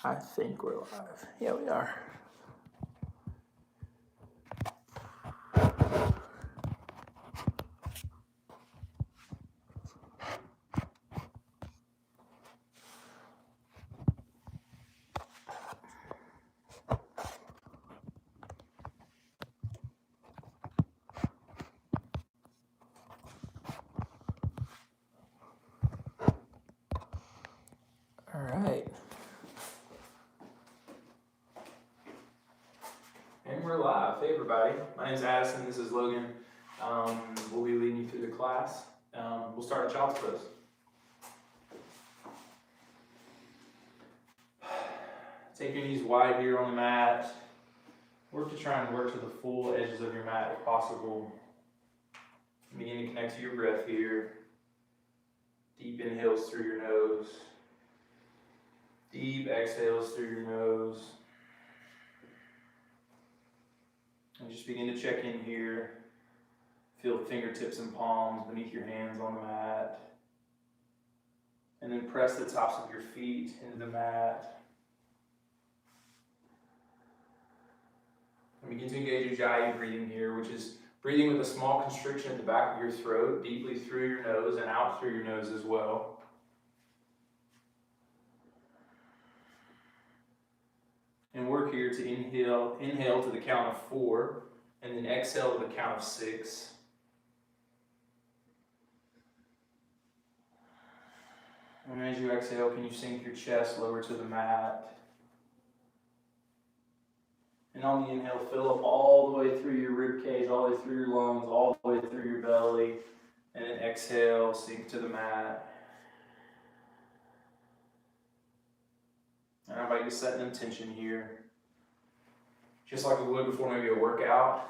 I think we're live. Yeah, we are. All right. And we're live. Hey, everybody. My name's Addison. This is Logan. We'll be leading you through the class. We'll start at child's pose. Take your knees wide here on the mat. Work to try and work to the full edges of your mat if possible. Begin to connect to your breath here. Deep inhales through your nose. Deep exhales through your nose. And just begin to check in here. Feel fingertips and palms beneath your hands on the mat. And then press the tops of your feet into the mat. And begin to engage Ujjayi breathing here, which is breathing with a small constriction at the back of your throat, deeply through your nose and out through your nose as well. And work here to inhale to the count of 4, and then exhale to the count of 6. And as you exhale, can you sink your chest lower to the mat? And on the inhale, fill up all the way through your rib cage, all the way through your lungs, all the way through your belly. And then exhale, sink to the mat. And I invite you to set an intention here. Just like we would before maybe a workout.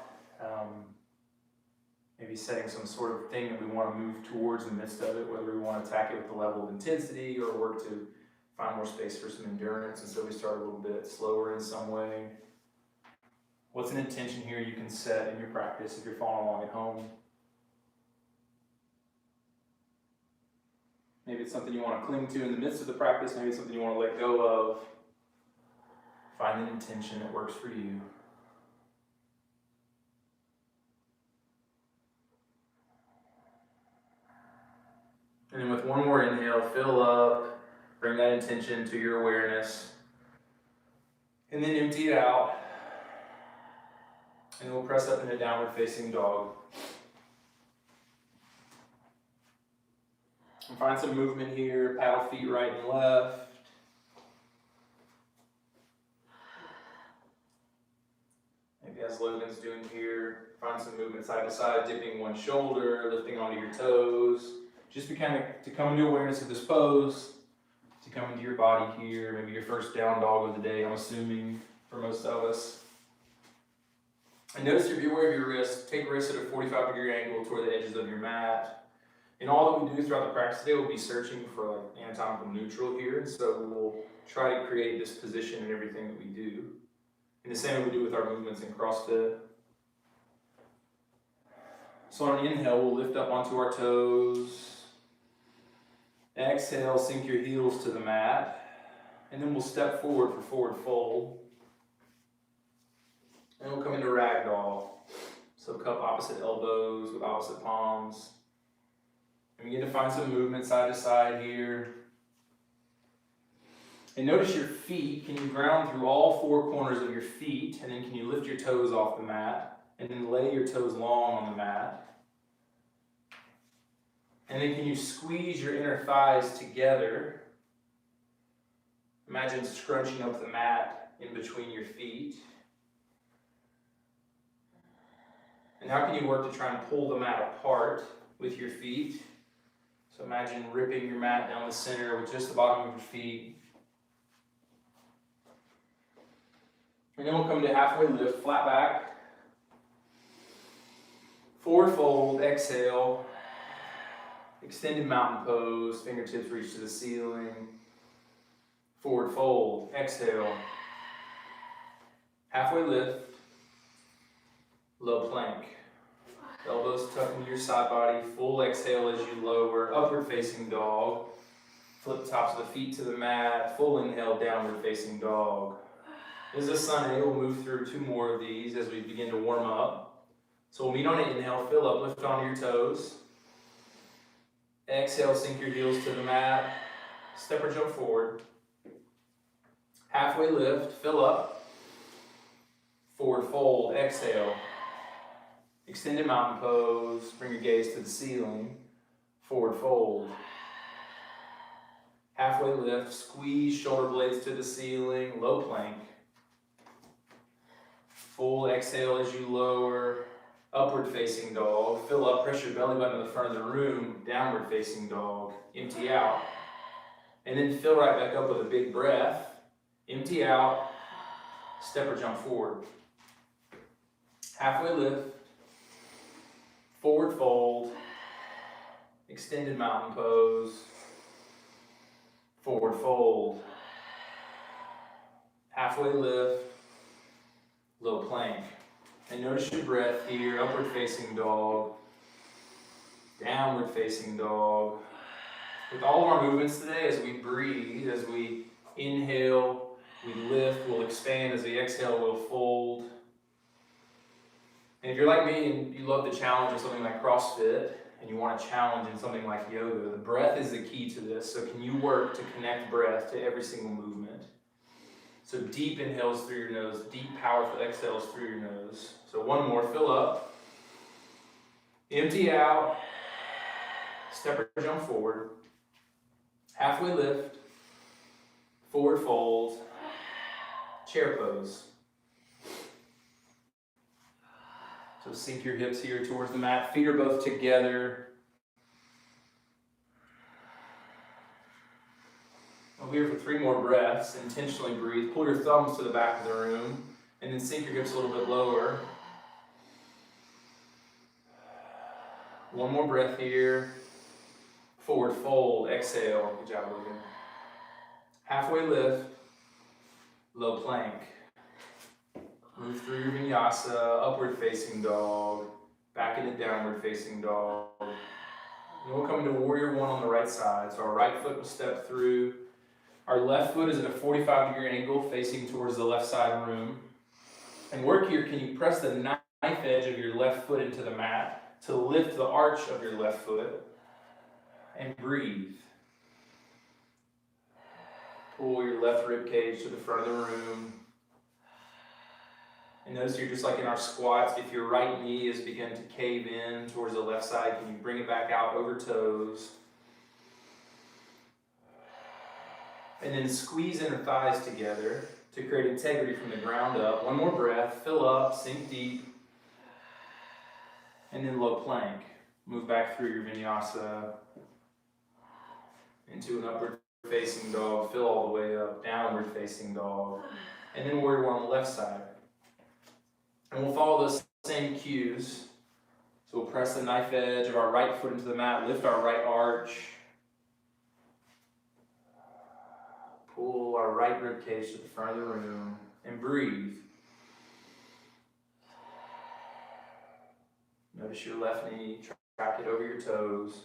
Maybe setting some sort of thing that we want to move towards in the midst of it, whether we want to attack it with the level of intensity or work to find more space for some endurance. And so we start a little bit slower in some way. What's an intention here you can set in your practice if you're following along at home? Maybe it's something you want to cling to in the midst of the practice. Maybe it's something you want to let go of. Find an intention that works for you. And then with one more inhale, fill up. Bring that intention to your awareness. And then empty it out. And we'll press up into downward facing dog. And find some movement here. Paddle feet right and left. Maybe as Logan's doing here, find some movement side to side, dipping one shoulder, lifting onto your toes. Just to come into awareness of this pose, to come into your body here, maybe your first down dog of the day, I'm assuming, for most of us. And notice if you're aware of your wrist, take wrists at a 45-degree angle toward the edges of your mat. And all that we do throughout the practice today will be searching for like anatomical neutral here. And so we'll try to create this position in everything that we do. In the same way we do with our movements in CrossFit. So on an inhale, we'll lift up onto our toes. Exhale, sink your heels to the mat. And then we'll step forward for forward fold. And we'll come into ragdoll. So cup opposite elbows with opposite palms. And begin to find some movement side to side here. And notice your feet. Can you ground through all 4 corners of your feet? And then can you lift your toes off the mat? And then lay your toes long on the mat. And then can you squeeze your inner thighs together? Imagine scrunching up the mat in between your feet. And how can you work to try and pull the mat apart with your feet? So imagine ripping your mat down the center with just the bottom of your feet. And then we'll come to halfway lift, flat back. Forward fold, exhale. Extended mountain pose, fingertips reach to the ceiling. Forward fold, exhale. Halfway lift. Low plank. Elbows tucked into your side body. Full exhale as you lower. Upward facing dog. Flip tops of the feet to the mat. Full inhale, downward facing dog. As the sun A, we'll move through 2 more of these as we begin to warm up. So we'll meet on an inhale, fill up, lift onto your toes. Exhale, sink your heels to the mat. Step or jump forward. Halfway lift, fill up. Forward fold, exhale. Extended mountain pose, bring your gaze to the ceiling. Forward fold. Halfway lift, squeeze shoulder blades to the ceiling, low plank. Full exhale as you lower, upward facing dog. Fill up, press your belly button to the front of the room, downward facing dog. Empty out. And then fill right back up with a big breath. Empty out, step or jump forward. Halfway lift, forward fold, extended mountain pose, forward fold, halfway lift, low plank. And notice your breath here, upward facing dog, downward facing dog. With all of our movements today, as we breathe, as we inhale, we lift, we'll expand. As we exhale, we'll fold. And if you're like me and you love the challenge of something like CrossFit, and you want a challenge in something like yoga, the breath is the key to this. So can you work to connect breath to every single movement? So deep inhales through your nose, deep powerful exhales through your nose. So one more, fill up. Empty out. Step or jump forward. Halfway lift. Forward fold. Chair pose. So sink your hips here towards the mat. Feet are both together. We'll be here for 3 more breaths. Intentionally breathe. Pull your thumbs to the back of the room. And then sink your hips a little bit lower. One more breath here. Forward fold. Exhale. Good job, Logan. Halfway lift. Low plank. Move through your vinyasa, upward facing dog, back into downward facing dog. And we'll come into warrior 1 on the right side. So our right foot will step through. Our left foot is at a 45-degree angle facing towards the left side of the room. And work here, can you press the knife edge of your left foot into the mat to lift the arch of your left foot and breathe. Pull your left rib cage to the front of the room. And notice you're just like in our squats, if your right knee has begun to cave in towards the left side, can you bring it back out over toes? And then squeeze inner thighs together to create integrity from the ground up. One more breath, fill up, sink deep. And then low plank. Move back through your vinyasa into an upward facing dog, fill all the way up, downward facing dog. And then warrior 1 on the left side. And we'll follow those same cues. So we'll press the knife edge of our right foot into the mat, lift our right arch. Pull our right rib cage to the front of the room and breathe. Notice your left knee, track it over your toes.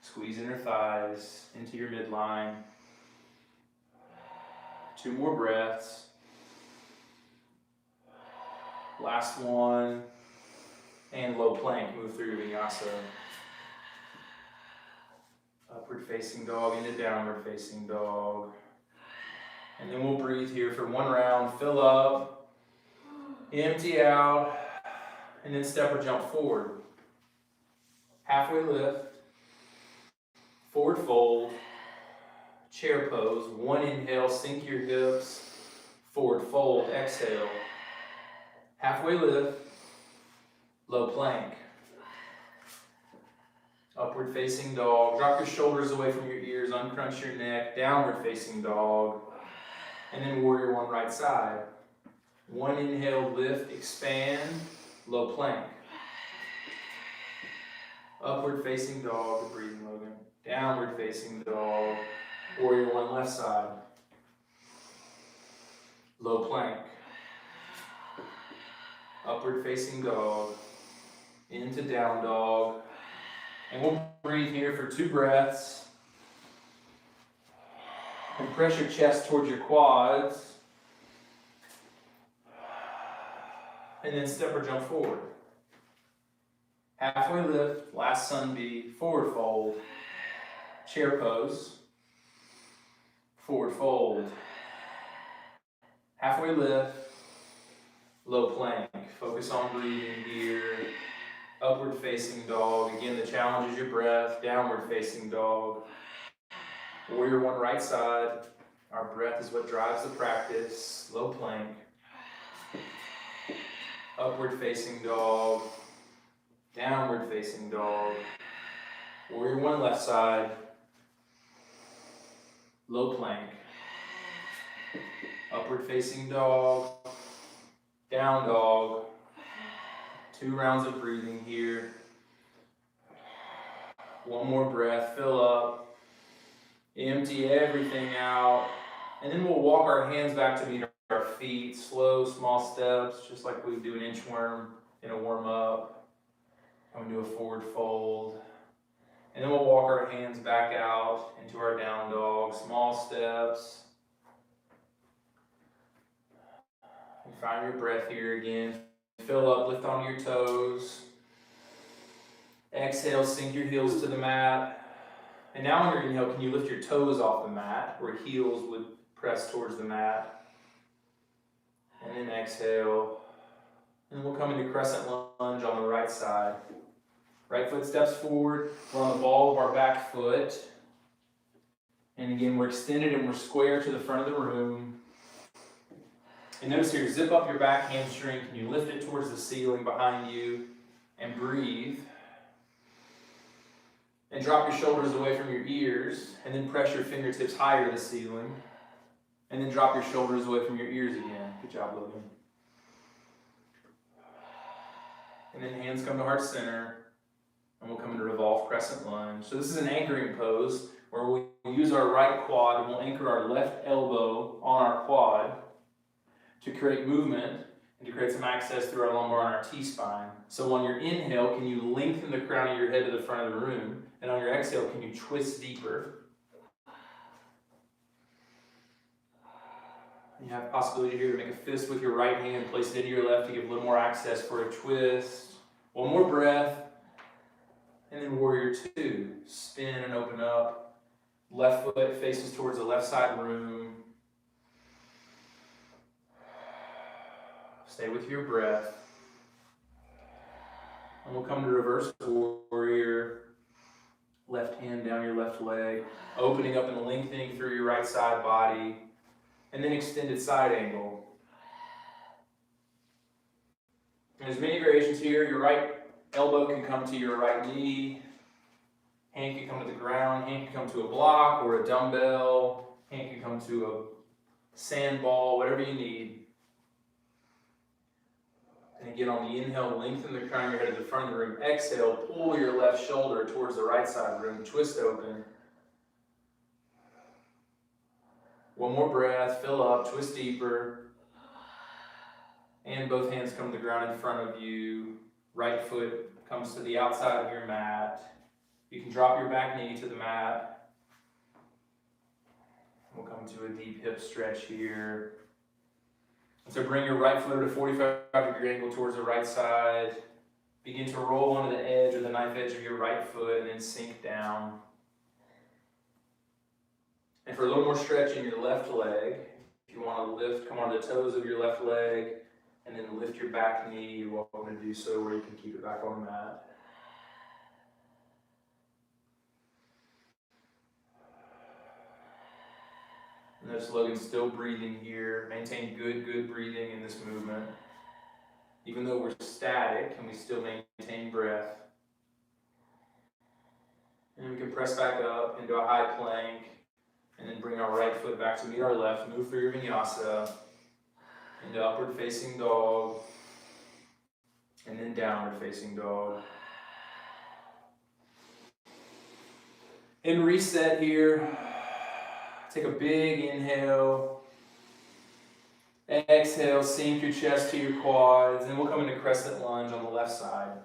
Squeeze inner thighs into your midline. 2 more breaths. Last one, and low plank, move through your vinyasa. Upward facing dog into downward facing dog. And then we'll breathe here for 1 round, fill up, empty out, and then step or jump forward. Halfway lift, forward fold, chair pose. 1 inhale, sink your hips, forward fold, exhale. Halfway lift, low plank. Upward facing dog. Drop your shoulders away from your ears, uncrunch your neck, downward facing dog. And then warrior 1 right side. 1 inhale, lift, expand, low plank. Upward facing dog, good breathing, Logan. Downward facing dog, warrior 1 left side. Low plank. Upward facing dog, into down dog. And we'll breathe here for 2 breaths. press your chest towards your quads. And then step or jump forward. Halfway lift, last sun B, forward fold. Chair pose. Forward fold. Halfway lift, low plank. Focus on breathing here. Upward facing dog. Again, the challenge is your breath. Downward facing dog. Warrior one right side. Our breath is what drives the practice. Low plank. Upward facing dog. Downward facing dog. Warrior one left side. Low plank. Upward facing dog. Down dog. 2 rounds of breathing here. One more breath, fill up. Empty everything out. And then we'll walk our hands back to meet our feet. Slow, small steps, just like we do an inchworm in a warm up. And we do a forward fold. And then we'll walk our hands back out into our down dog. Small steps. And find your breath here again. Fill up, lift onto your toes. Exhale, sink your heels to the mat. And now on your inhale, can you lift your toes off the mat, where heels would press towards the mat. And then exhale. And we'll come into crescent lunge on the right side. Right foot steps forward. We're on the ball of our back foot. And again, we're extended and we're square to the front of the room. And notice here, zip up your back hamstring. Can you lift it towards the ceiling behind you and breathe? And drop your shoulders away from your ears, and then press your fingertips higher to the ceiling. And then drop your shoulders away from your ears again. Good job, Logan. And then hands come to heart center, and we'll come into revolve crescent lunge. So this is an anchoring pose where we'll use our right quad and we'll anchor our left elbow on our quad to create movement and to create some access through our lumbar and our T-spine. So on your inhale, can you lengthen the crown of your head to the front of the room? And on your exhale, can you twist deeper? You have the possibility here to make a fist with your right hand, place it into your left to give a little more access for a twist. One more breath. And then warrior two. Spin and open up. Left foot faces towards the left side room. Stay with your breath. And we'll come to reverse warrior. Left hand down your left leg. Opening up and lengthening through your right side body. And then extended side angle. And there's many variations here. Your right elbow can come to your right knee. Hand can come to the ground. Hand can come to a block or a dumbbell. Hand can come to a sand ball, whatever you need. And again, on the inhale, lengthen the crown of your head to the front of the room. Exhale, pull your left shoulder towards the right side of the room. Twist open. One more breath, fill up, twist deeper. And both hands come to the ground in front of you. Right foot comes to the outside of your mat. You can drop your back knee to the mat. We'll come to a deep hip stretch here. So bring your right foot at a 45-degree angle towards the right side. Begin to roll onto the edge or the knife edge of your right foot and then sink down. And for a little more stretch in your left leg, if you want to lift, come on the toes of your left leg and then lift your back knee. You're welcome to do so, or you can keep it back on the mat. Notice Logan's still breathing here. Maintain good breathing in this movement. Even though we're static, can we still maintain breath? And we can press back up into a high plank, and then bring our right foot back to meet our left. Move for your vinyasa, into upward facing dog, and then downward facing dog. And reset here. Take a big inhale. Exhale, sink your chest to your quads, and then we'll come into crescent lunge on the left side.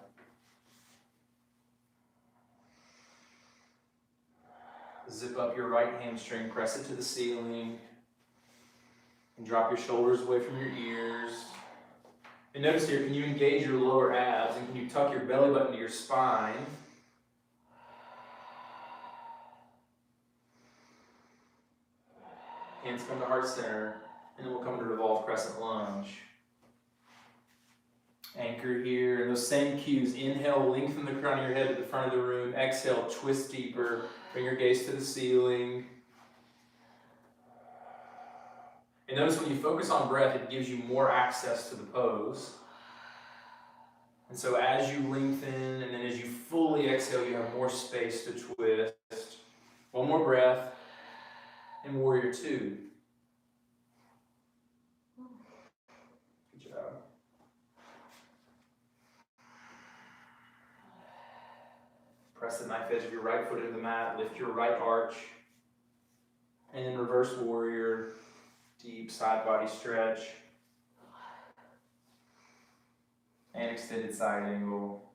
Zip up your right hamstring, press it to the ceiling, and drop your shoulders away from your ears. And notice here, can you engage your lower abs, and can you tuck your belly button to your spine? Hands come to heart center, and then we'll come to revolve crescent lunge. Anchor here, and those same cues. Inhale, lengthen the crown of your head at the front of the room. Exhale, twist deeper. Bring your gaze to the ceiling. And notice when you focus on breath, it gives you more access to the pose. And so as you lengthen, and then as you fully exhale, you have more space to twist. One more breath, and warrior two. Good job. Press the knife edge of your right foot into the mat, lift your right arch, and then reverse warrior, deep side body stretch, and extended side angle.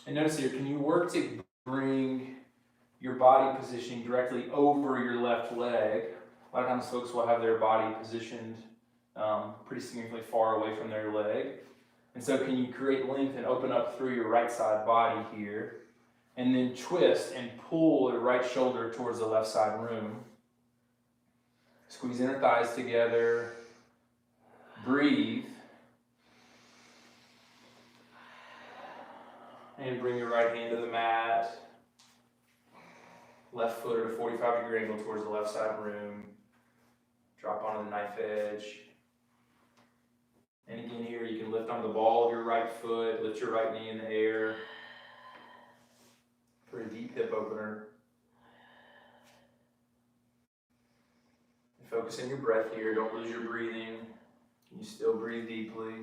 And notice here, can you work to bring your body positioning directly over your left leg? A lot of times folks will have their body positioned pretty significantly far away from their leg. And so can you create length and open up through your right side body here, and then twist and pull the right shoulder towards the left side room. Squeeze inner thighs together, breathe, and bring your right hand to the mat. Left foot at a 45-degree angle towards the left side room. Drop onto the knife edge. And again here, you can lift onto the ball of your right foot, lift your right knee in the air for a deep hip opener. And focus on your breath here, don't lose your breathing. Can you still breathe deeply?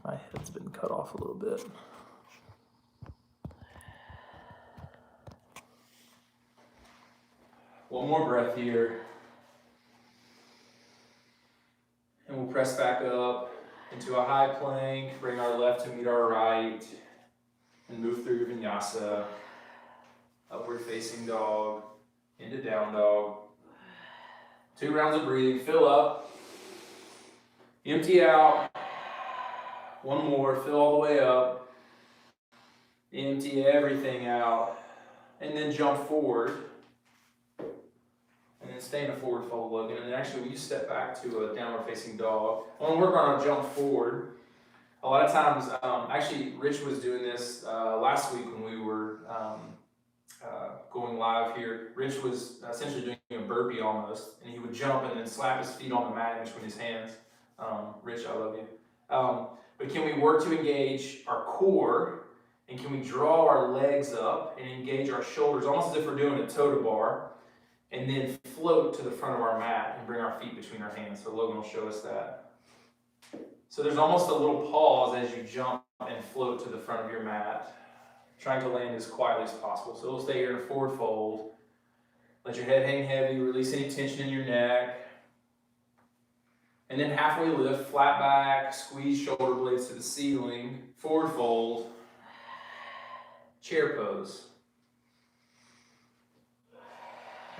My head's been cut off a little bit. One more breath here. And we'll press back up into a high plank, bring our left to meet our right, and move through your vinyasa. Upward facing dog, into down dog. 2 rounds of breathing, fill up, empty out. One more, fill all the way up, empty everything out, and then jump forward. And then stay in a forward fold, Logan. And then actually, when you step back to a downward facing dog, I want to work on a jump forward. A lot of times, actually, Rich was doing this last week when we were going live here. Rich was essentially doing a burpee almost, and he would jump and then slap his feet on the mat in between his hands. Rich, I love you. But can we work to engage our core, and can we draw our legs up and engage our shoulders, almost as if we're doing a toe to bar, and then float to the front of our mat and bring our feet between our hands. So Logan will show us that. So there's almost a little pause as you jump and float to the front of your mat, trying to land as quietly as possible. So we'll stay here in a forward fold. Let your head hang heavy, release any tension in your neck. And then halfway lift, flat back, squeeze shoulder blades to the ceiling, forward fold, chair pose.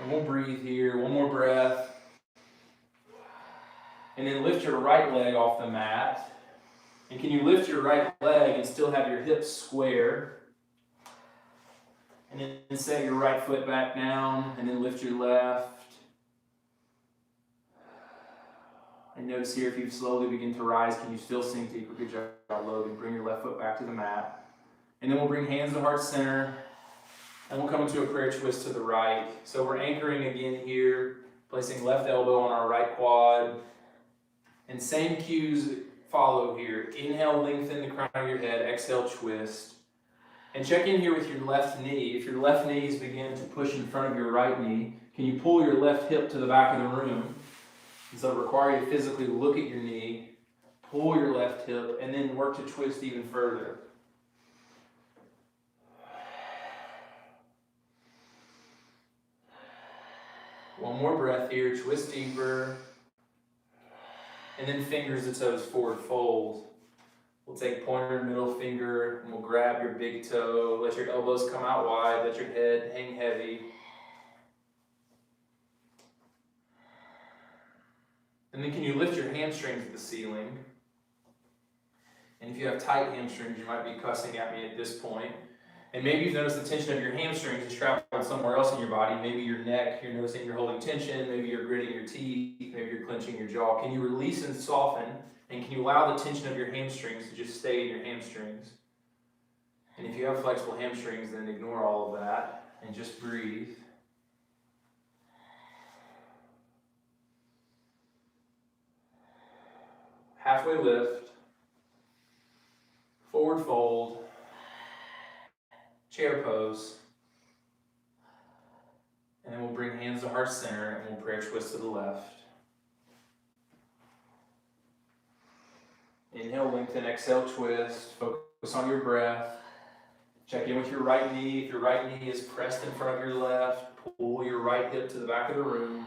And we'll breathe here, one more breath. And then lift your right leg off the mat. And can you lift your right leg and still have your hips square? And then set your right foot back down, and then lift your left. And notice here, if you slowly begin to rise, can you still sink deeper? Good job, Logan. Bring your left foot back to the mat. And then we'll bring hands to heart center. And we'll come into a prayer twist to the right. So we're anchoring again here, placing left elbow on our right quad. And same cues follow here. Inhale, lengthen the crown of your head. Exhale, twist. And check in here with your left knee. If your left knees begin to push in front of your right knee, can you pull your left hip to the back of the room? And so it'll require you to physically look at your knee, pull your left hip, and then work to twist even further. One more breath here, twist deeper. And then fingers to toes, forward fold. We'll take pointer and middle finger, and we'll grab your big toe. Let your elbows come out wide, let your head hang heavy. And then can you lift your hamstrings to the ceiling? And if you have tight hamstrings, you might be cussing at me at this point. And maybe you've noticed the tension of your hamstrings has traveled somewhere else in your body. Maybe your neck, you're noticing you're holding tension. Maybe you're gritting your teeth. Maybe you're clenching your jaw. Can you release and soften? And can you allow the tension of your hamstrings to just stay in your hamstrings? And if you have flexible hamstrings, then ignore all of that and just breathe. Halfway lift, forward fold, chair pose, and then we'll bring hands to heart center and we'll prayer twist to the left. Inhale, lengthen, exhale, twist, focus on your breath. Check in with your right knee. If your right knee is pressed in front of your left, pull your right hip to the back of the room.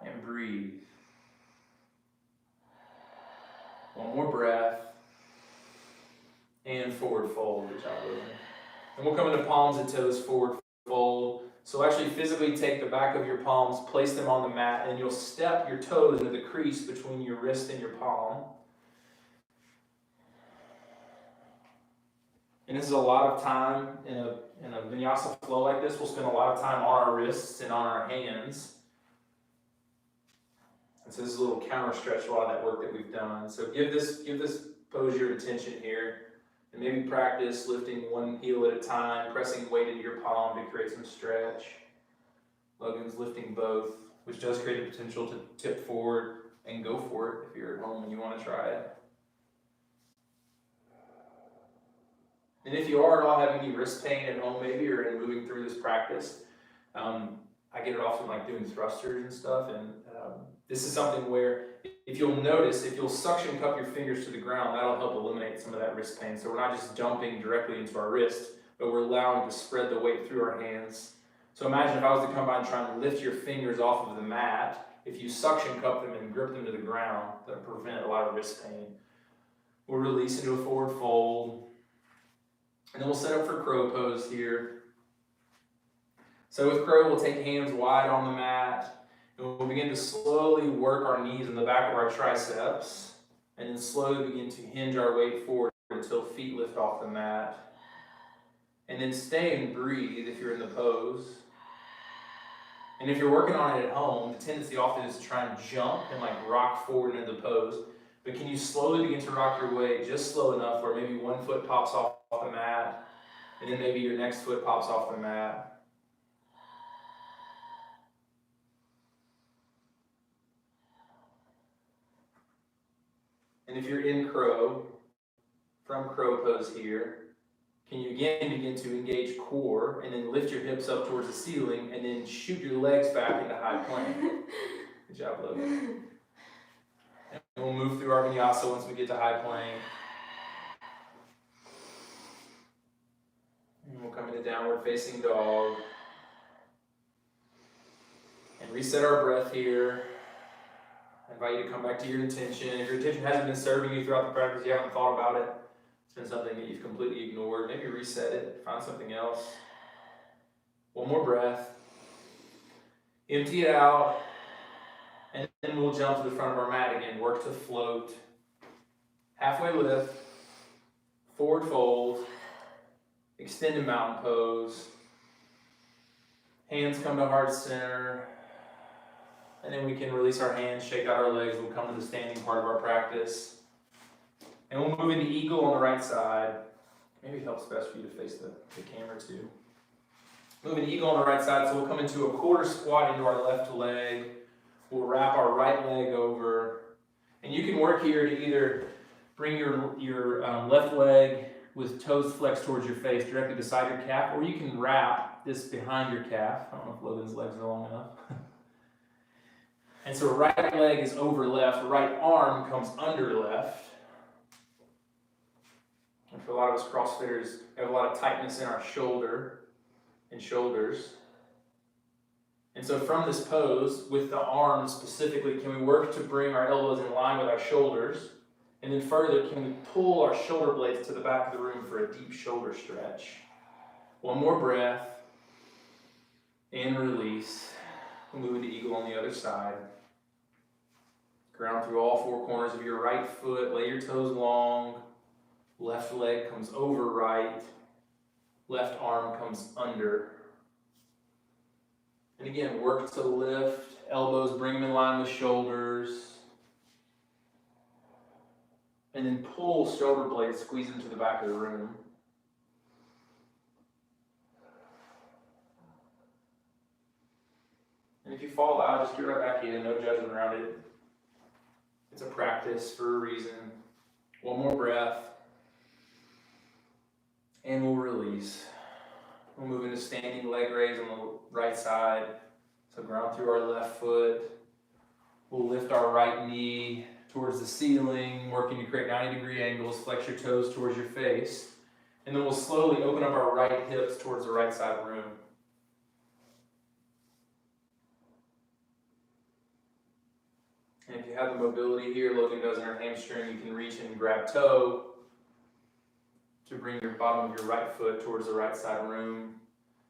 And breathe. One more breath. And forward fold. Good job, Logan. And we'll come into palms and toes, forward fold. So actually physically take the back of your palms, place them on the mat, and you'll step your toes into the crease between your wrist and your palm. And this is a lot of time in a vinyasa flow like this. We'll spend a lot of time on our wrists and on our hands. And so this is a little counter stretch to a lot of that work that we've done. So give this pose your attention here. And maybe practice lifting one heel at a time, pressing weight into your palm to create some stretch. Logan's lifting both, which does create a potential to tip forward and go for it if you're at home and you want to try it. And if you are at all having any wrist pain at home maybe, or in moving through this practice, I get it often like doing thrusters and stuff, and this is something where if you'll notice, if you'll suction cup your fingers to the ground, that'll help eliminate some of that wrist pain. So we're not just dumping directly into our wrist, but we're allowing to spread the weight through our hands. So imagine if I was to come by and try and lift your fingers off of the mat, if you suction cup them and grip them to the ground, that'll prevent a lot of wrist pain. We'll release into a forward fold. And then we'll set up for crow pose here. So with crow, we'll take hands wide on the mat. And we'll begin to slowly work our knees in the back of our triceps. And then slowly begin to hinge our weight forward until feet lift off the mat. And then stay and breathe if you're in the pose. And if you're working on it at home, the tendency often is to try and jump and like rock forward into the pose. But can you slowly begin to rock your weight just slow enough where maybe one foot pops off the mat, and then maybe your next foot pops off the mat. And if you're in crow, from crow pose here, can you again begin to engage core and then lift your hips up towards the ceiling and then shoot your legs back into high plank. Good job, Logan. And we'll move through our vinyasa once we get to high plank. And we'll come into downward facing dog. And reset our breath here. I invite you to come back to your intention. If your intention hasn't been serving you throughout the practice, you haven't thought about it, it's been something that you've completely ignored, maybe reset it, find something else. One more breath. Empty it out. And then we'll jump to the front of our mat again. Work to float. Halfway lift. Forward fold. Extended mountain pose. Hands come to heart center. And then we can release our hands, shake out our legs. We'll come to the standing part of our practice. And we'll move into eagle on the right side. Maybe it helps best for you to face the camera too. Move into eagle on the right side. So we'll come into a quarter squat into our left leg. We'll wrap our right leg over. And you can work here to either bring your left leg with toes flexed towards your face directly beside your calf, or you can wrap this behind your calf. I don't know if Logan's legs are long enough. And so right leg is over left, right arm comes under left. And for a lot of us CrossFitters, we have a lot of tightness in our shoulder. and shoulders. And so from this pose, with the arms specifically, can we work to bring our elbows in line with our shoulders? And then further, can we pull our shoulder blades to the back of the room for a deep shoulder stretch? One more breath, and release. We'll move into eagle on the other side. Ground through all four corners of your right foot, lay your toes long, left leg comes over right, left arm comes under. And again, work to lift, elbows, bring them in line with shoulders. And then pull shoulder blades, squeeze them to the back of the room. And if you fall out, just get right back in, no judgment around it. It's a practice for a reason. One more breath. And we'll release. We'll move into standing leg raise on the right side. So ground through our left foot. We'll lift our right knee towards the ceiling, working to create 90-degree angles. Flex your toes towards your face. And then we'll slowly open up our right hips towards the right side of the room. And if you have the mobility here, Logan does in our hamstring, you can reach and grab toe to bring your bottom of your right foot towards the right side of the room.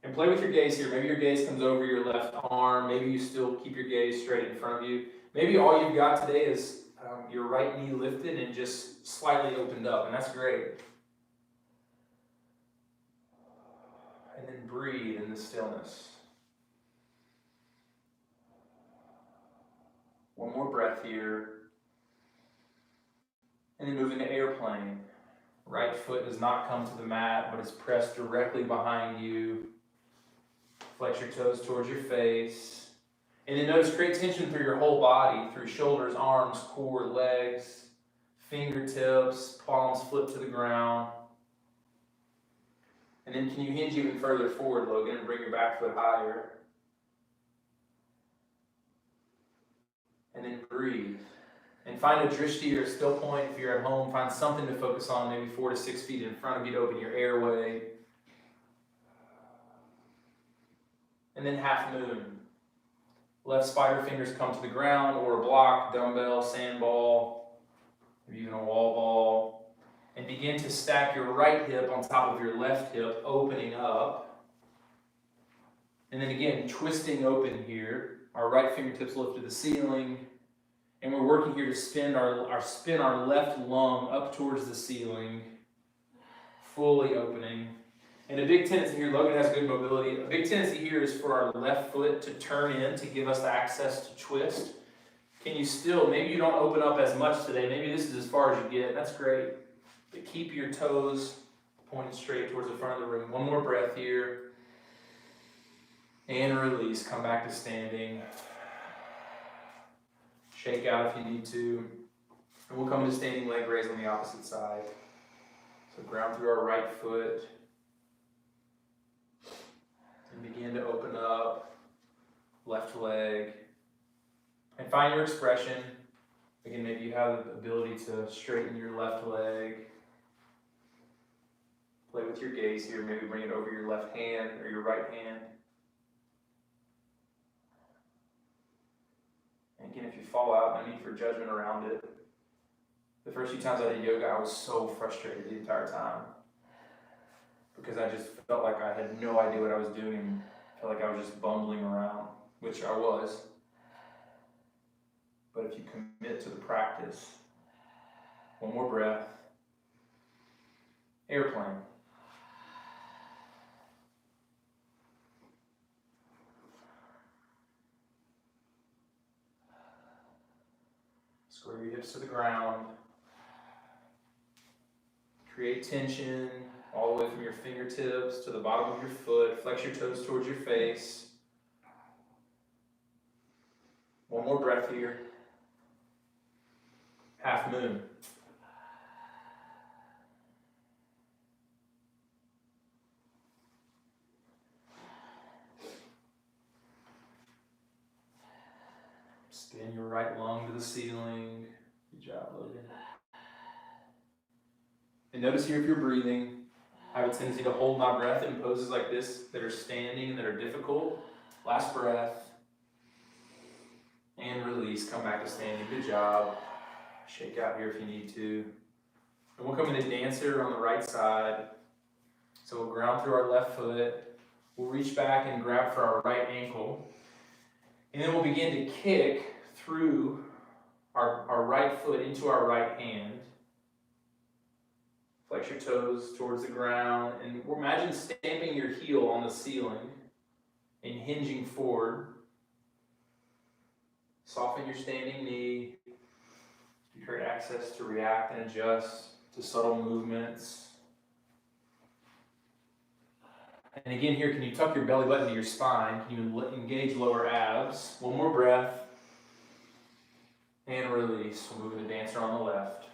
And play with your gaze here. Maybe your gaze comes over your left arm. Maybe you still keep your gaze straight in front of you. Maybe all you've got today is your right knee lifted and just slightly opened up, and that's great. And then breathe in the stillness. One more breath here. And then move into airplane. Right foot does not come to the mat, but is pressed directly behind you. Flex your toes towards your face. And then notice, create tension through your whole body, through shoulders, arms, core, legs, fingertips, palms flip to the ground. And then can you hinge even further forward, Logan, and bring your back foot higher. And then breathe. And find a drishti or a still point if you're at home. Find something to focus on, maybe 4 to 6 feet in front of you to open your airway. And then half moon. Left spider fingers come to the ground, or a block, dumbbell, sandball, maybe even a wall ball. And begin to stack your right hip on top of your left hip, opening up. And then again, twisting open here. Our right fingertips lift to the ceiling. And we're working here to spin our left lung up towards the ceiling, fully opening. And a big tendency here, Logan has good mobility, a big tendency here is for our left foot to turn in to give us the access to twist. Can you still, maybe you don't open up as much today, maybe this is as far as you get, that's great. But keep your toes pointed straight towards the front of the room. One more breath here. And release, come back to standing. Shake out if you need to. And we'll come to standing leg raise on the opposite side. So ground through our right foot. And begin to open up left leg. And find your expression. Again, maybe you have the ability to straighten your left leg. Play with your gaze here. Maybe bring it over your left hand or your right hand. And again, if you fall out, no need for judgment around it. The first few times I did yoga, I was so frustrated the entire time. Because I just felt like I had no idea what I was doing and felt like I was just bumbling around, which I was. But if you commit to the practice, one more breath, airplane. Square your hips to the ground. Create tension all the way from your fingertips to the bottom of your foot. Flex your toes towards your face. One more breath here. Half moon. Spin your right lung to the ceiling. Good job, Logan. And notice here if you're breathing, I have a tendency to hold my breath in poses like this that are standing, that are difficult. Last breath. And release, come back to standing, good job. Shake out here if you need to. And we'll come into dancer on the right side. So we'll ground through our left foot. We'll reach back and grab for our right ankle. And then we'll begin to kick through our right foot into our right hand. Flex your toes towards the ground. And imagine stamping your heel on the ceiling and hinging forward. Soften your standing knee. You create access to react and adjust to subtle movements. And again here, can you tuck your belly button to your spine? Can you engage lower abs? One more breath. And release. We'll move into dancer on the left.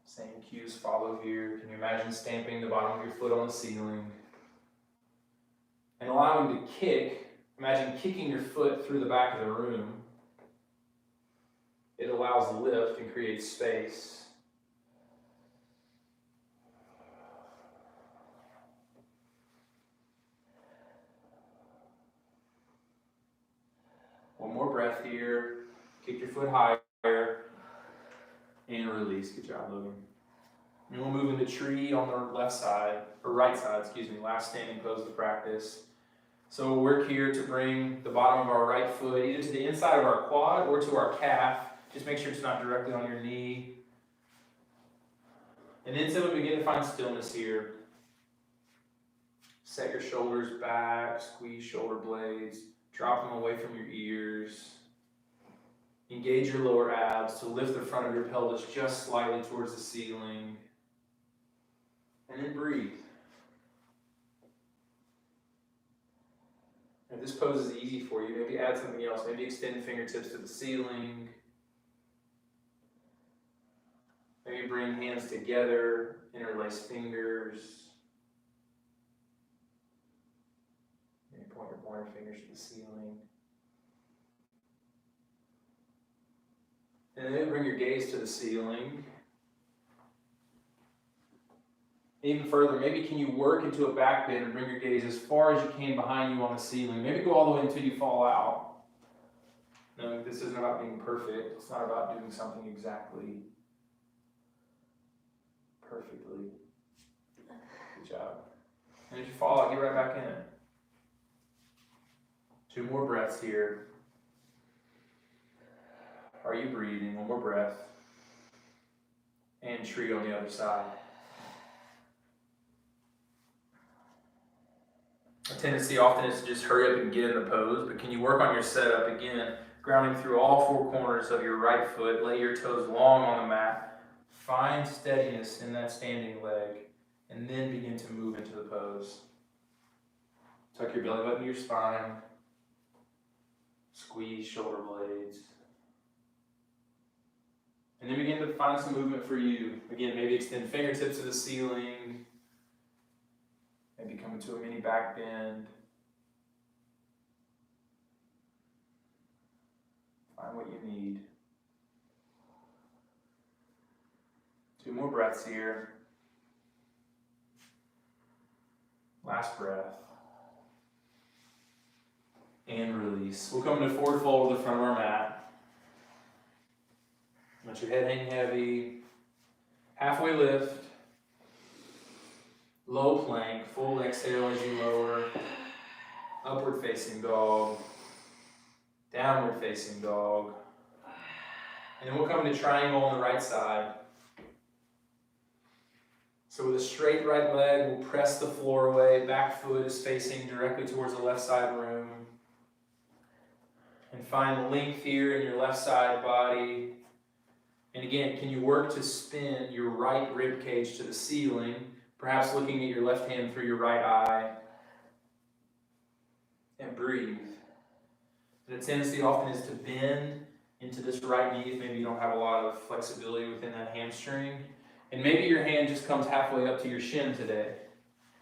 Same cues follow here. Can you imagine stamping the bottom of your foot on the ceiling? And allowing to kick. Imagine kicking your foot through the back of the room. It allows lift and creates space. One more breath here. Kick your foot higher. And release. Good job, Logan. And we'll move into tree on the left side, or right side, excuse me, last standing pose of the practice. So we'll work here to bring the bottom of our right foot either to the inside of our quad or to our calf. Just make sure it's not directly on your knee. And then simply begin to find stillness here. Set your shoulders back, squeeze shoulder blades, drop them away from your ears. Engage your lower abs to lift the front of your pelvis just slightly towards the ceiling. And then breathe. If this pose is easy for you, maybe add something else. Maybe extend fingertips to the ceiling. Maybe bring hands together, interlace fingers. Maybe point your pointer fingers to the ceiling. And then bring your gaze to the ceiling. Even further, maybe can you work into a back bend and bring your gaze as far as you can behind you on the ceiling. Maybe go all the way until you fall out. No, this isn't about being perfect. It's not about doing something exactly perfectly. Good job. And if you fall out, get right back in it. 2 more breaths here. Are you breathing? 1 more breath. And tree on the other side. A tendency often is to just hurry up and get in the pose, but can you work on your setup again, grounding through all 4 corners of your right foot, lay your toes long on the mat, find steadiness in that standing leg, and then begin to move into the pose. Tuck your belly button to your spine, squeeze shoulder blades, and then begin to find some movement for you. Again, maybe extend fingertips to the ceiling. Maybe come into a mini back bend. Find what you need. 2 more breaths here. Last breath. And release. We'll come into forward fold to the front of our mat. Let your head hang heavy. Halfway lift. Low plank, full exhale as you lower, upward facing dog, downward facing dog, and then we'll come into triangle on the right side. So with a straight right leg, we'll press the floor away, back foot is facing directly towards the left side room, and find length here in your left side body. And again, can you work to spin your right rib cage to the ceiling? Perhaps looking at your left hand through your right eye. And breathe. The tendency often is to bend into this right knee if maybe you don't have a lot of flexibility within that hamstring. And maybe your hand just comes halfway up to your shin today.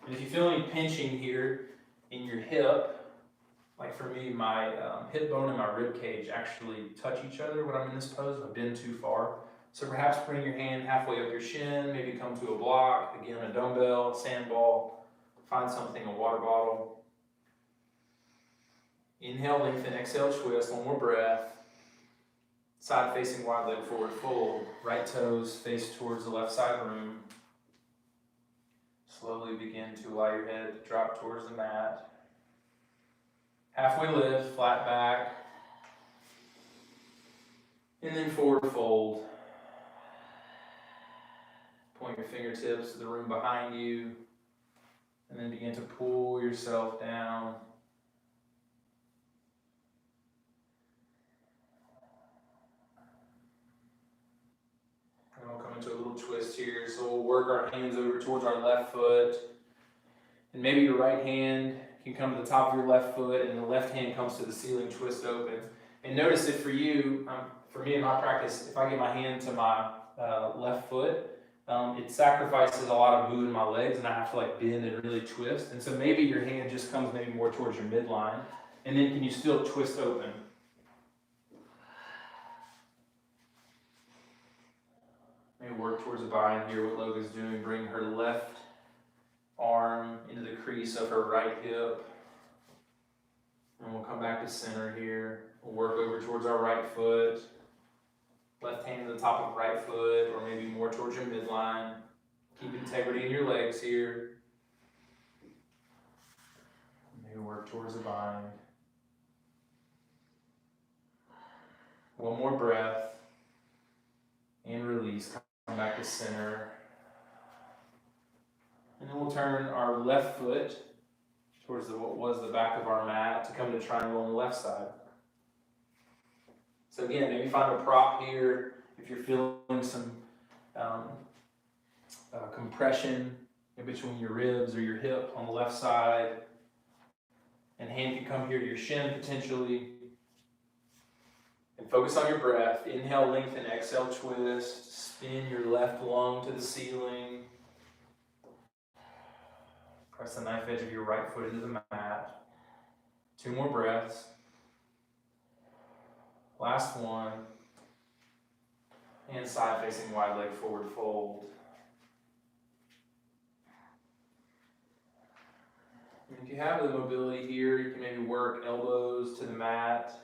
And if you feel any pinching here in your hip, like for me, my hip bone and my rib cage actually touch each other when I'm in this pose. I've been too far. So perhaps bring your hand halfway up your shin, maybe come to a block, again a dumbbell, sand ball, find something, a water bottle. Inhale, lengthen, exhale, twist, one more breath. Side facing wide leg forward fold, right toes face towards the left side room. Slowly begin to allow your head to drop towards the mat. Halfway lift, flat back. And then forward fold. Point your fingertips to the room behind you. And then begin to pull yourself down. And we'll come into a little twist here. So we'll work our hands over towards our left foot. And maybe your right hand can come to the top of your left foot and the left hand comes to the ceiling, twist open. And notice if for you, for me in my practice, if I get my hand to my left foot, it sacrifices a lot of movement in my legs and I have to like bend and really twist. And so maybe your hand just comes maybe more towards your midline. And then can you still twist open? Maybe work towards a bind here, what Logan's doing. Bring her left arm into the crease of her right hip. And we'll come back to center here. We'll work over towards our right foot. Left hand to the top of right foot, or maybe more towards your midline. Keep integrity in your legs here. Maybe work towards a bind. One more breath. And release. Come back to center. And then we'll turn our left foot towards what was the back of our mat to come to triangle on the left side. So again, maybe find a prop here if you're feeling some compression in between your ribs or your hip on the left side. And hand can come here to your shin potentially. And focus on your breath. Inhale, lengthen, exhale, twist. Spin your left lung to the ceiling. Press the knife edge of your right foot into the mat. 2 more breaths. Last one. And side facing wide leg forward fold. And if you have the mobility here, you can maybe work elbows to the mat.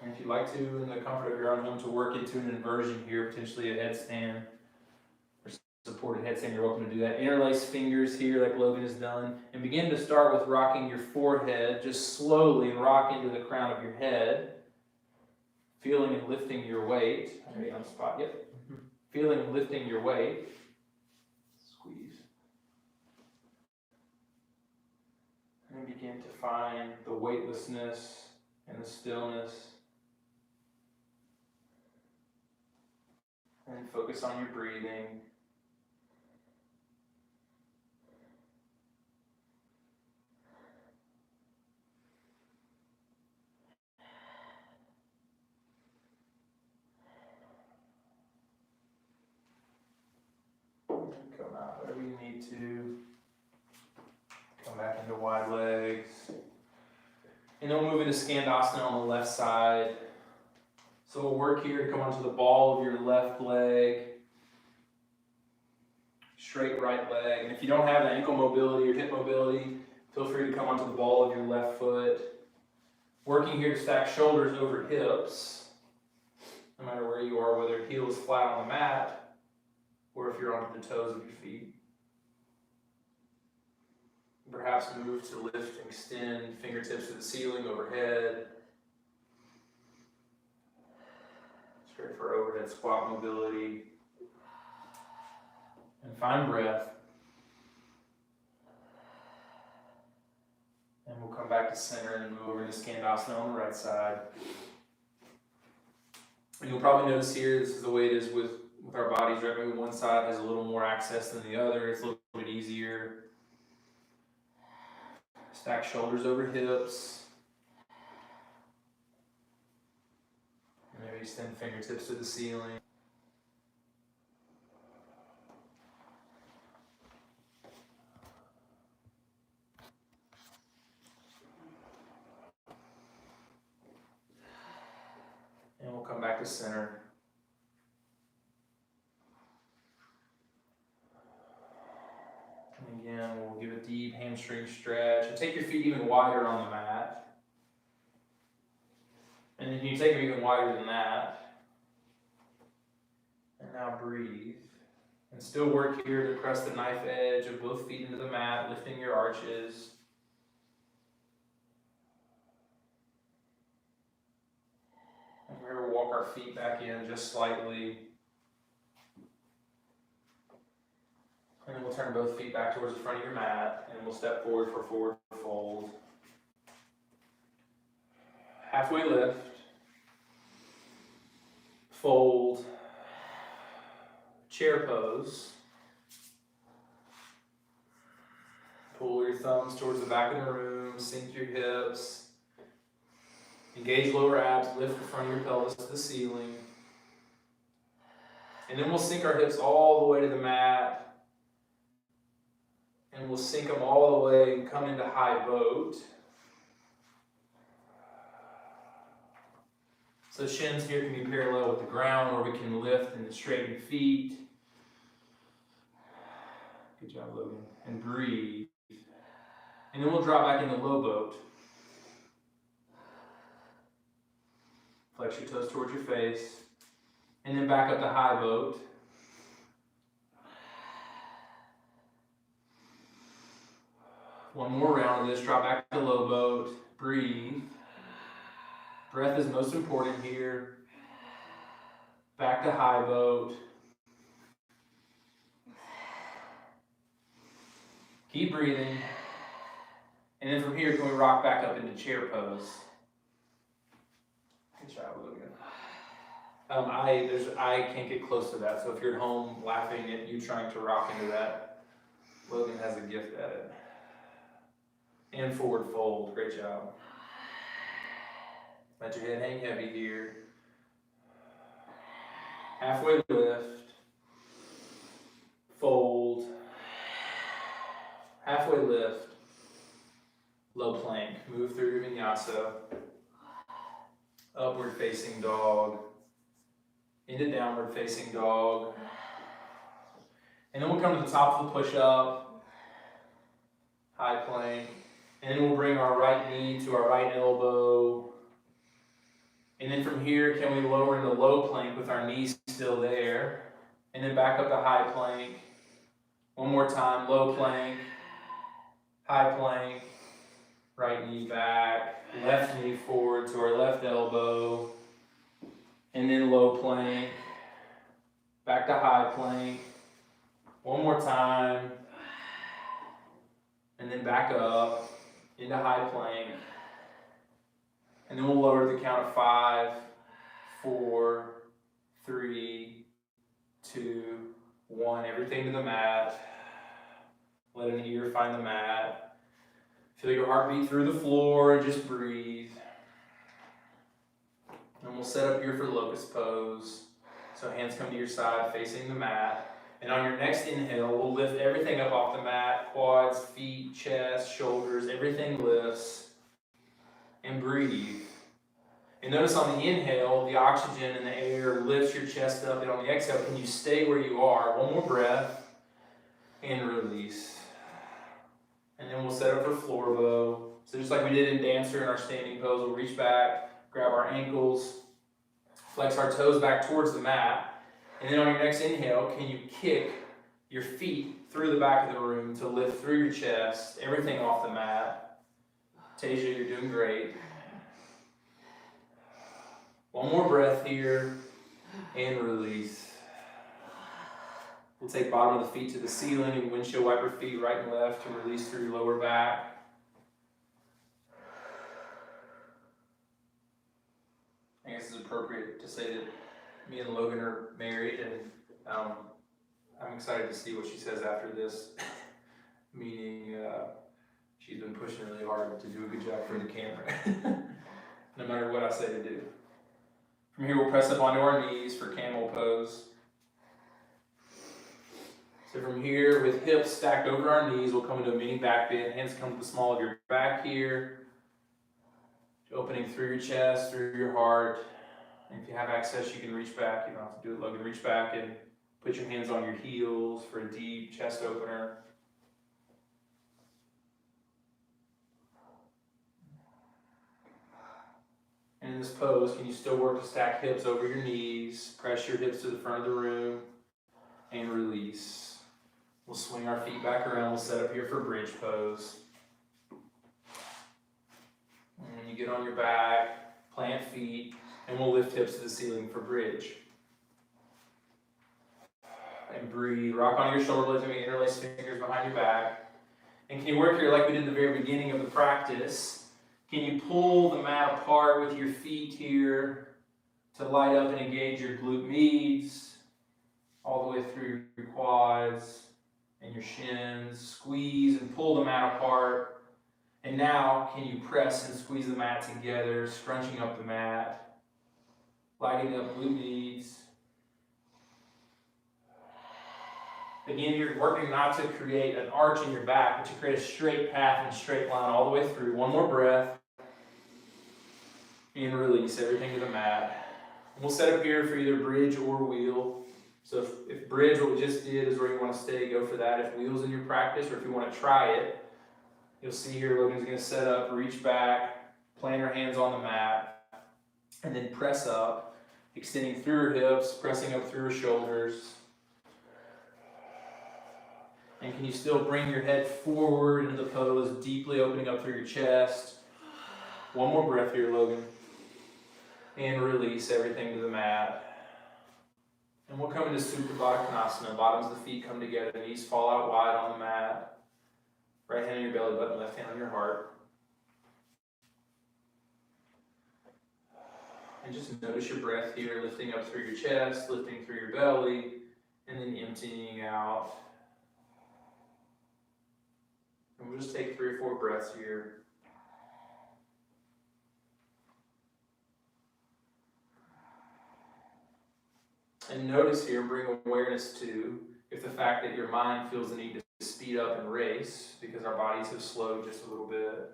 And if you'd like to, in the comfort of your own home, to work into an inversion here, potentially a headstand or supported headstand, you're welcome to do that. Interlace fingers here like Logan has done. And begin to start with rocking your forehead, just slowly rock into the crown of your head. Feeling and lifting your weight. Okay, on the spot, yep. Feeling and lifting your weight. Squeeze. And begin to find the weightlessness and the stillness. And focus on your breathing. Come out wherever you need to. Come back into wide legs. And then we'll move into Skandasana on the left side. So we'll work here to come onto the ball of your left leg. Straight right leg. And if you don't have the ankle mobility or hip mobility, feel free to come onto the ball of your left foot. Working here to stack shoulders over hips. No matter where you are, whether heels flat on the mat, or if you're onto the toes of your feet. Perhaps move to lift and extend fingertips to the ceiling overhead. Straight for overhead squat mobility. And find breath. And we'll come back to center and move over to Skandasana on the right side. And you'll probably notice here, this is the way it is with our bodies, right? Maybe one side has a little more access than the other. It's a little bit easier. Stack shoulders over hips. And maybe extend fingertips to the ceiling. center. And again, we'll give a deep hamstring stretch. And take your feet even wider on the mat. And then you take them even wider than that. And now breathe. And still work here to press the knife edge of both feet into the mat, lifting your arches. And we're going to walk our feet back in just slightly. And then we'll turn both feet back towards the front of your mat, and we'll step forward for forward fold. Halfway lift. Fold. Chair pose. Pull your thumbs towards the back of the room, sink your hips. Engage lower abs, lift the front of your pelvis to the ceiling. And then we'll sink our hips all the way to the mat. And we'll sink them all the way and come into high boat. So shins here can be parallel with the ground, or we can lift and straighten feet. Good job, Logan. And breathe. And then we'll drop back into low boat. Flex your toes towards your face. And then back up to high boat. One more round of this. Drop back to low boat. Breathe. Breath is most important here. Back to high boat. Keep breathing. And then from here, can we rock back up into chair pose? Good job, Logan. I can't get close to that, so if you're at home laughing at you trying to rock into that, Logan has a gift at it. And forward fold, great job. Let your head hang heavy here. Halfway lift. Fold. Halfway lift. Low plank. Move through your vinyasa. Upward facing dog. Into downward facing dog. And then we'll come to the top of the push-up. High plank. And then we'll bring our right knee to our right elbow. And then from here, can we lower into low plank with our knees still there? And then back up to high plank. One more time, low plank, high plank, right knee back, left knee forward to our left elbow. And then low plank, back to high plank. One more time. And then back up into high plank. And then we'll lower the count of 5, 4, 3, 2, 1. Everything to the mat. Let an ear find the mat. Feel your heartbeat through the floor and just breathe. And we'll set up here for locust pose. So hands come to your side facing the mat. And on your next inhale, we'll lift everything up off the mat. Quads, feet, chest, shoulders, everything lifts. And breathe. And notice on the inhale, the oxygen in the air lifts your chest up, and on the exhale, can you stay where you are? One more breath, and release. And then we'll set up for floor bow. So just like we did in dancer in our standing pose, we'll reach back, grab our ankles, flex our toes back towards the mat, and then on your next inhale, can you kick your feet through the back of the room to lift through your chest, everything off the mat. Tasia, you're doing great. One more breath here, and release. We'll take bottom of the feet to the ceiling and windshield wiper feet right and left to release through your lower back. I guess it's appropriate to say that me and Logan are married, and I'm excited to see what she says after this. Meaning, she's been pushing really hard to do a good job for the camera, no matter what I say to do. From here, we'll press up onto our knees for camel pose. So from here, with hips stacked over our knees, we'll come into a mini back bend. Hands come to the small of your back here. Opening through your chest, through your heart. And if you have access, you can reach back. You don't have to do it, Logan. Reach back and put your hands on your heels for a deep chest opener. And in this pose, can you still work to stack hips over your knees, press your hips to the front of the room, and release. We'll swing our feet back around. We'll set up here for bridge pose. And when you get on your back, plant feet, and we'll lift hips to the ceiling for bridge. And breathe. Rock on your shoulder blades and interlace fingers behind your back. And can you work here like we did at the very beginning of the practice? Can you pull the mat apart with your feet here to light up and engage your glute medius all the way through your quads and your shins? Squeeze and pull the mat apart. And now, can you press and squeeze the mat together, scrunching up the mat, lighting up glute medius? Again, you're working not to create an arch in your back, but to create a straight path and straight line all the way through. One more breath. And release everything to the mat. And we'll set up here for either bridge or wheel. So if bridge, what we just did, is where you want to stay, go for that. If wheel's in your practice, or if you want to try it, you'll see here Logan's going to set up, reach back, plant her hands on the mat, and then press up, extending through her hips, pressing up through her shoulders. And can you still bring your head forward into the pose, deeply opening up through your chest? One more breath here, Logan. And release everything to the mat. And we'll come into Supta Baddha Konasana. Bottoms of the feet come together, knees fall out wide on the mat. Right hand on your belly button, left hand on your heart. And just notice your breath here, lifting up through your chest, lifting through your belly, and then emptying out. And we'll just take 3 or 4 breaths here. And notice here, bring awareness to if the fact that your mind feels the need to speed up and race because our bodies have slowed just a little bit.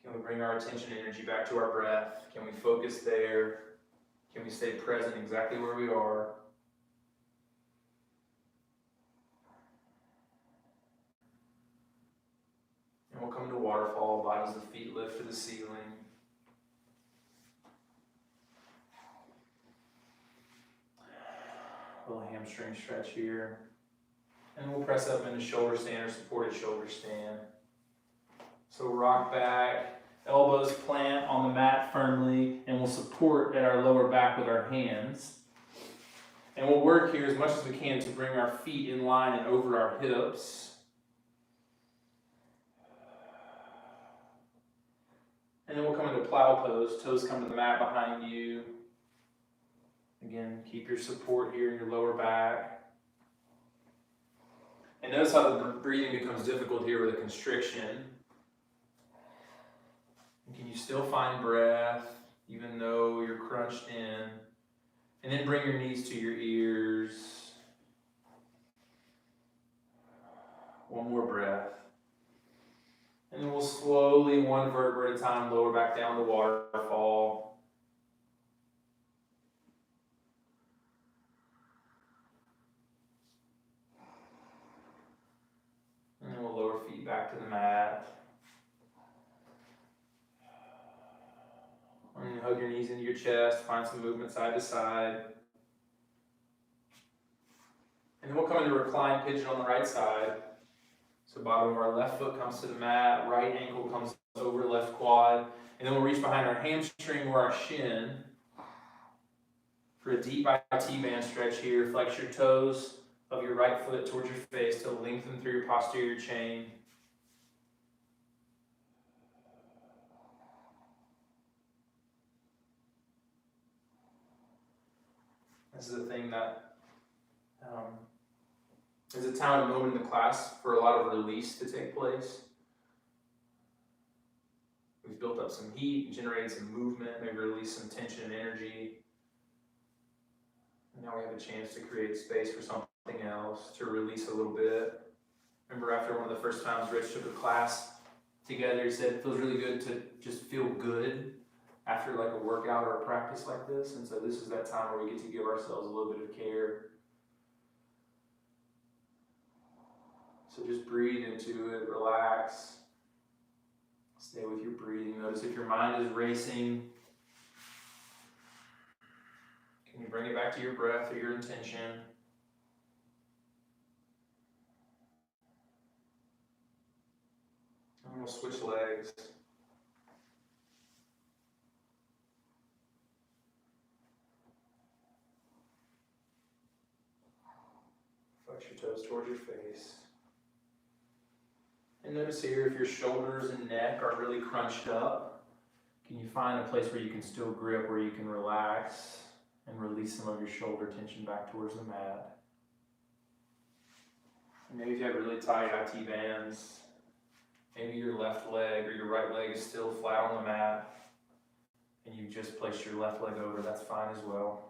Can we bring our attention and energy back to our breath? Can we focus there? Can we stay present exactly where we are? And we'll come to waterfall, bottoms of the feet lift to the ceiling. Little hamstring stretch here. And we'll press up into shoulder stand or supported shoulder stand. So rock back, elbows plant on the mat firmly, and we'll support at our lower back with our hands. And we'll work here as much as we can to bring our feet in line and over our hips. And then we'll come into plow pose, toes come to the mat behind you. Again, keep your support here in your lower back. And notice how the breathing becomes difficult here with a constriction. And can you still find breath even though you're crunched in? And then bring your knees to your ears. One more breath. And then we'll slowly, one vertebra at a time, lower back down to waterfall. And then we'll lower feet back to the mat. And then hug your knees into your chest, find some movement side to side. And then we'll come into reclined pigeon on the right side. So bottom of our left foot comes to the mat, right ankle comes over left quad. And then we'll reach behind our hamstring or our shin for a deep IT band stretch here. Flex your toes of your right foot towards your face to lengthen through your posterior chain. This is a thing that is a time and moment in the class for a lot of release to take place. We've built up some heat, generated some movement, maybe released some tension and energy. And now we have a chance to create space for something else, to release a little bit. Remember after one of the first times Rich took a class together, he said it feels really good to just feel good. after like a workout or a practice like this. And so this is that time where we get to give ourselves a little bit of care. So just breathe into it, relax. Stay with your breathing. Notice if your mind is racing, can you bring it back to your breath or your intention? And we'll switch legs. Flex your toes towards your face. And notice here if your shoulders and neck are really crunched up, can you find a place where you can still grip, where you can relax and release some of your shoulder tension back towards the mat. And maybe if you have really tight IT bands, maybe your left leg or your right leg is still flat on the mat and you've just placed your left leg over, that's fine as well.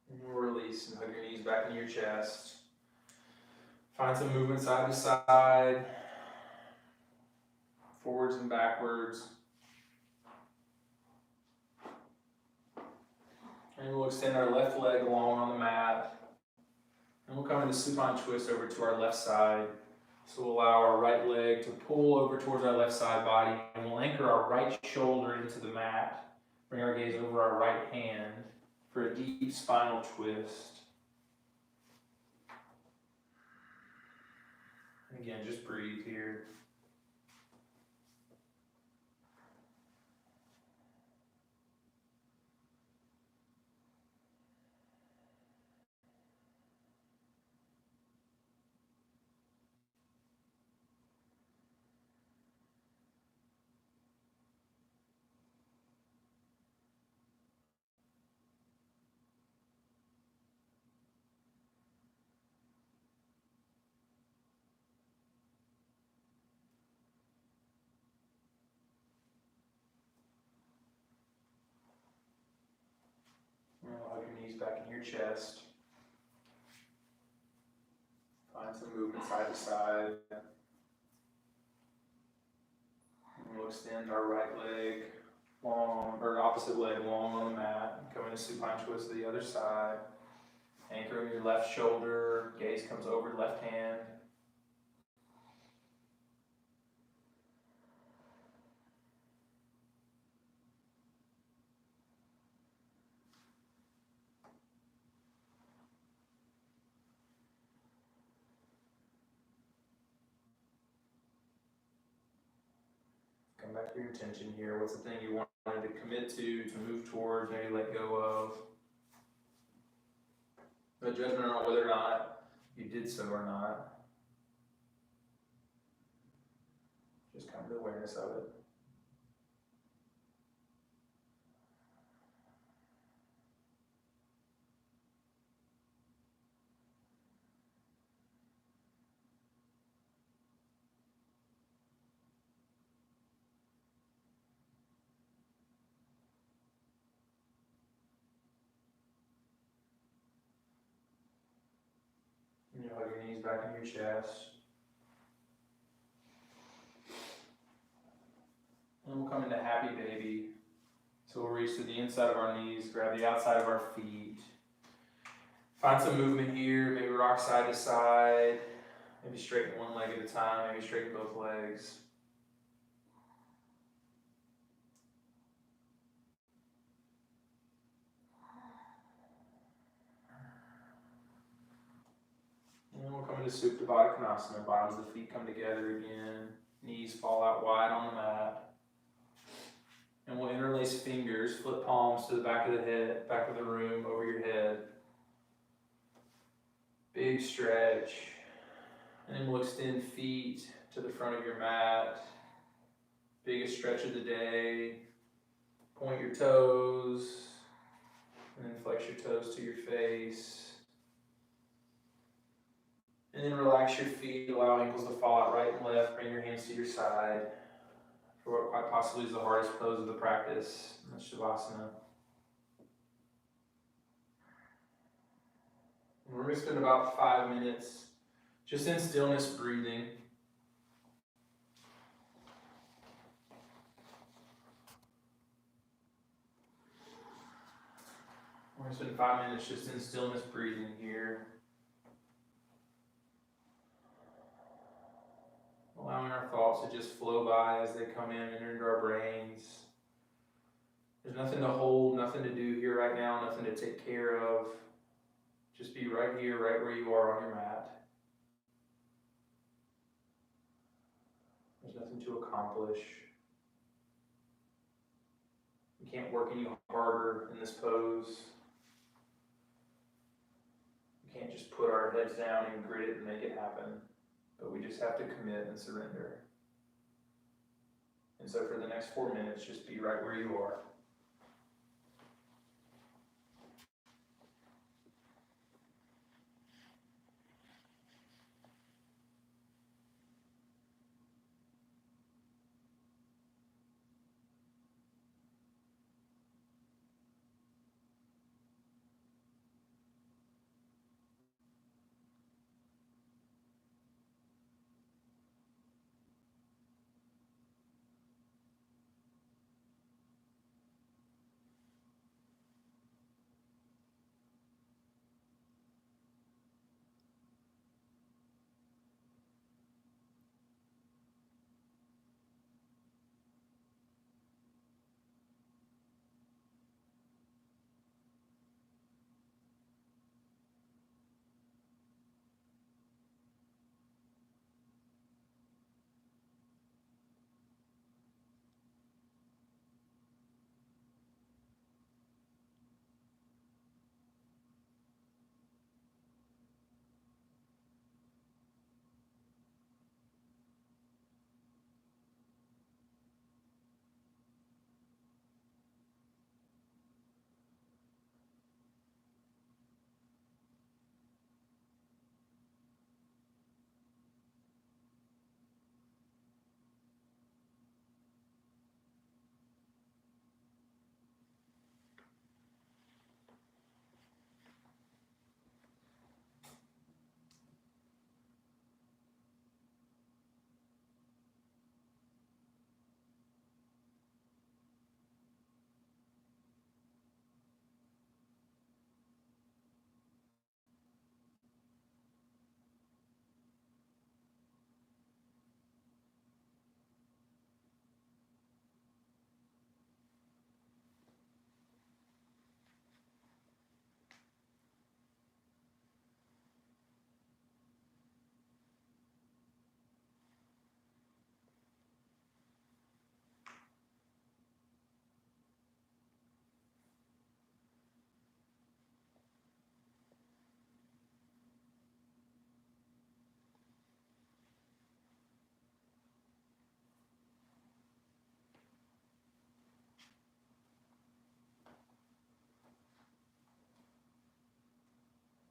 And we'll release and hug your knees back into your chest. Find some movement side to side, forwards and backwards. And we'll extend our left leg long on the mat. And we'll come into supine twist over to our left side. So we'll allow our right leg to pull over towards our left side body. And we'll anchor our right shoulder into the mat. Bring our gaze over our right hand for a deep spinal twist. And again, just breathe here. And hug your knees back in your chest. Find some movement side to side. And we'll extend our right leg long, or opposite leg long on the mat. Come into supine twist to the other side. Anchoring your left shoulder, gaze comes over left hand. Come back to your intention here. What's the thing you wanted to commit to move towards, maybe let go of? No judgment on whether or not you did so or not. Just come to awareness of it. And you hug your knees back in your chest. And we'll come into happy baby. So we'll reach to the inside of our knees, grab the outside of our feet. Find some movement here, maybe rock side to side, maybe straighten one leg at a time, maybe straighten both legs. And then we'll come into Supta Baddha Konasana. Bottoms of the feet come together again. Knees fall out wide on the mat. And we'll interlace fingers, flip palms to the back of the head, back of the room, over your head. Big stretch. And then we'll extend feet to the front of your mat. Biggest stretch of the day. Point your toes. And then flex your toes to your face. And then relax your feet, allow ankles to fall out right and left. Bring your hands to your side for what quite possibly is the hardest pose of the practice, in the Savasana. And we're going to spend about 5 minutes just in stillness breathing. We're going to spend 5 minutes just in stillness breathing here. Allowing our thoughts to just flow by as they come in and enter into our brains. There's nothing to hold, nothing to do here right now, nothing to take care of. Just be right here, right where you are on your mat. There's nothing to accomplish. We can't work any harder in this pose. We can't just put our heads down and grit it and make it happen. But we just have to commit and surrender. And so for the next 4 minutes, just be right where you are.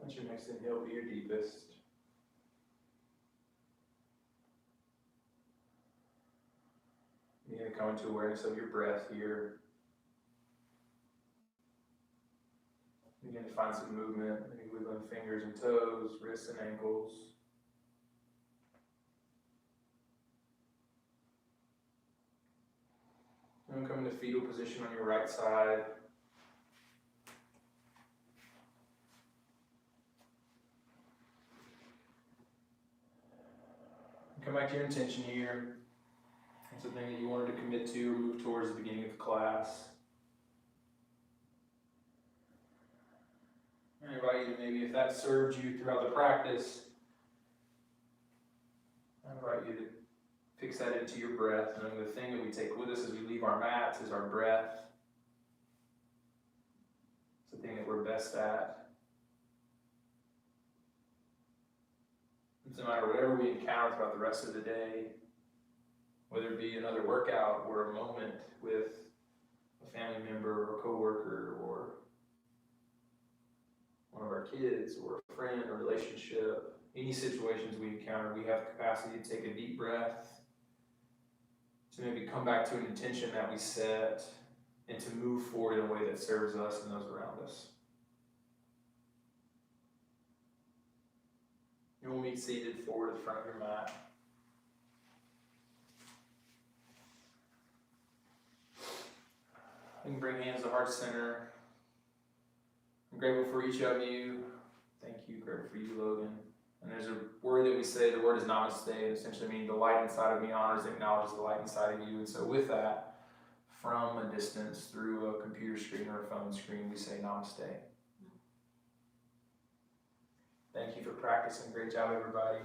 Let your next inhale be your deepest. You're going to come into awareness of your breath here. Begin to find some movement, maybe wiggling fingers and toes, wrists and ankles. And come into fetal position on your right side. Come back to your intention here. It's something that you wanted to commit to or move towards at the beginning of the class. I invite you to maybe, if that served you throughout the practice, I invite you to fix that into your breath. And the thing that we take with us as we leave our mats is our breath. It's the thing that we're best at. No matter whatever we encounter throughout the rest of the day, whether it be another workout or a moment with a family member or a coworker or one of our kids or a friend or relationship, any situations we encounter, we have the capacity to take a deep breath, to maybe come back to an intention that we set and to move forward in a way that serves us and those around us. You will meet seated forward at the front of your mat. You can bring hands to heart center. I'm grateful for each of you. Thank you. Grateful for you, Logan. And there's a word that we say, the word is namaste, essentially meaning the light inside of me honors and acknowledges the light inside of you. And so with that, from a distance, through a computer screen or a phone screen, we say namaste. Thank you for practicing. Great job, everybody.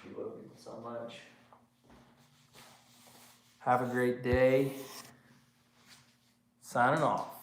We love you so much. Have a great day. Signing off.